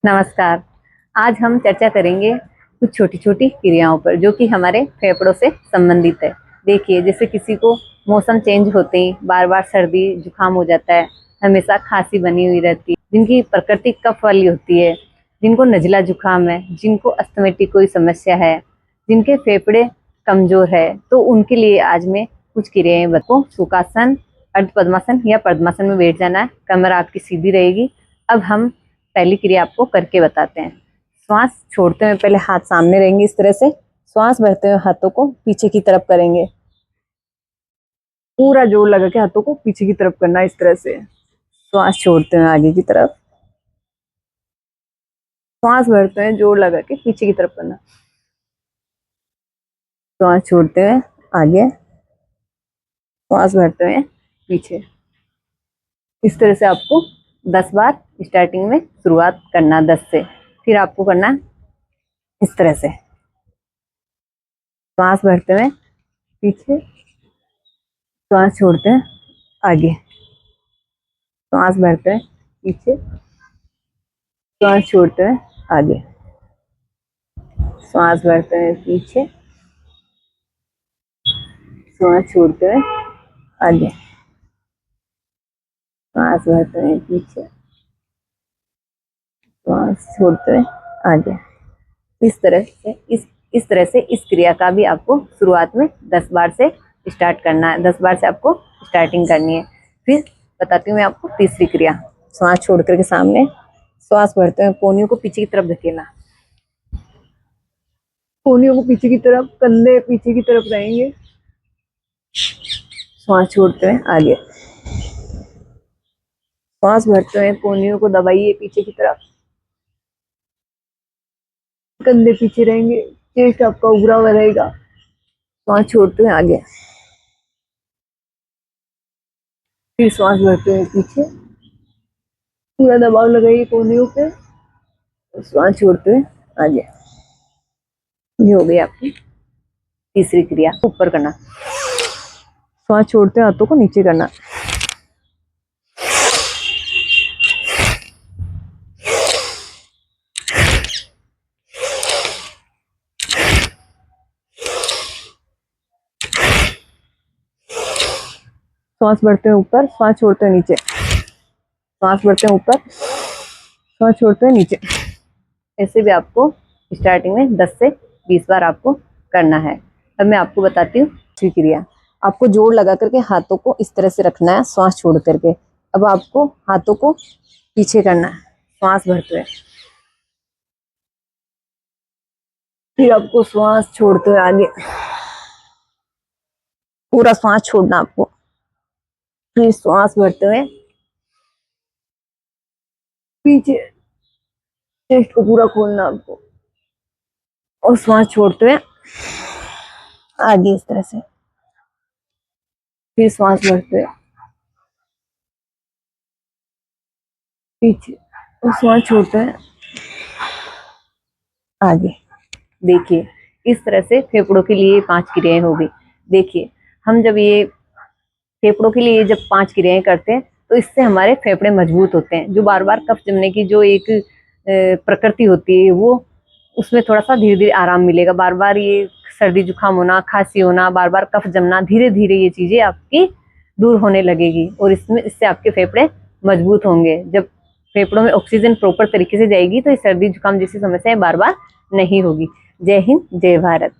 नमस्कार। आज हम चर्चा करेंगे कुछ छोटी छोटी क्रियाओं पर जो कि हमारे फेफड़ों से संबंधित है। देखिए, जैसे किसी को मौसम चेंज होते ही बार बार सर्दी जुकाम हो जाता है, हमेशा खांसी बनी हुई रहती है, जिनकी प्रकृति कफ वाली होती है, जिनको नजला जुकाम है, जिनको अस्थमा की कोई समस्या है, जिनके फेफड़े कमजोर है, तो उनके लिए आज मैं कुछ क्रियाएं बताऊं। सुखासन, अर्ध पद्मासन या पद्मासन में बैठ जाना है, कमर आपकी सीधी रहेगी। अब हम पहली क्रिया आपको करके बताते हैं। श्वास छोड़ते हुए पहले हाथ सामने रहेंगे इस तरह से। श्वास भरते हुए हाथों को पीछे की तरफ करेंगे, पूरा जोर लगा के हाथों को पीछे की तरफ करना इस तरह से। श्वास छोड़ते हुए आगे की तरफ, श्वास भरते हुए जोर लगा के पीछे की तरफ करना। श्वास छोड़ते हुए आगे, श्वास भरते हुए पीछे। इस तरह से आपको 10 बार स्टार्टिंग में शुरुआत करना, 10 से। फिर आपको करना इस तरह से, श्वास भरते हुए पीछे, श्वास छोड़ते हैं आगे, श्वास भरते हैं पीछे, श्वास छोड़ते हैं आगे, श्वास भरते हैं पीछे, श्वास छोड़ते हैं आगे, श्वास भरते हैं पीछे, श्वास छोड़ते हैं आगे। इस तरह से इस क्रिया का भी आपको शुरुआत में 10 बार से स्टार्ट करना है, 10 बार से आपको स्टार्टिंग करनी है। फिर बताती हूँ मैं आपको तीसरी क्रिया। श्वास छोड़ करके सामने, श्वास भरते हुए कोहनियों को पीछे की तरफ धकेलना, कोहनियों को पीछे की तरफ, कंधे पीछे की तरफ रहेंगे। श्वास छोड़ते हुए आगे, श्वास भरते हुए कोहनियों को दबाइए पीछे की तरफ, कंधे पीछे रहेंगे, चेस्ट आपका उभरा हुआ रहेगा। श्वास छोड़ते हुए आगे, फिर श्वास भरते हुए पीछे, पूरा दबाव लगाइए कोहनियों पे, श्वास छोड़ते हुए आगे। ये हो गई आपकी तीसरी क्रिया। ऊपर करना, श्वास छोड़ते हुए हाथों को नीचे करना, श्वास भरते हुए ऊपर, श्वास छोड़ते हुए नीचे, श्वास भरते हुए ऊपर, श्वास छोड़ते हुए नीचे। ऐसे भी आपको स्टार्टिंग में 10 से 20 बार आपको करना है। अब मैं आपको बताती हूँ दूसरी क्रिया। आपको जोर लगा करके हाथों को इस तरह से रखना है, श्वास छोड़ करके। अब आपको हाथों को पीछे करना है, श्वास भरते हुए, फिर आपको श्वास छोड़ते हुए आगे, पूरा श्वास छोड़ना आपको, फिर श्वास भरते हुए पीछे, चेस्ट को पूरा खोलना आपको, और श्वास छोड़ते हुए आगे इस तरह से, फिर श्वास भरते हुए पीछे, और श्वास छोड़ते हैं आगे। देखिए, इस तरह से फेफड़ों के लिए 5 क्रियाएं हो गई। देखिए, हम जब ये फेफड़ों के लिए जब 5 क्रियाएं करते हैं तो इससे हमारे फेफड़े मजबूत होते हैं। जो बार बार कफ जमने की जो एक प्रकृति होती है, वो उसमें थोड़ा सा धीरे धीरे आराम मिलेगा। बार बार ये सर्दी जुकाम होना, खांसी होना, बार बार कफ जमना, धीरे धीरे ये चीजें आपकी दूर होने लगेगी और इससे आपके फेफड़े मजबूत होंगे। जब फेफड़ों में ऑक्सीजन प्रॉपर तरीके से जाएगी तो ये सर्दी जुकाम जैसी समस्याएं बार बार नहीं होगी। जय हिंद, जय भारत।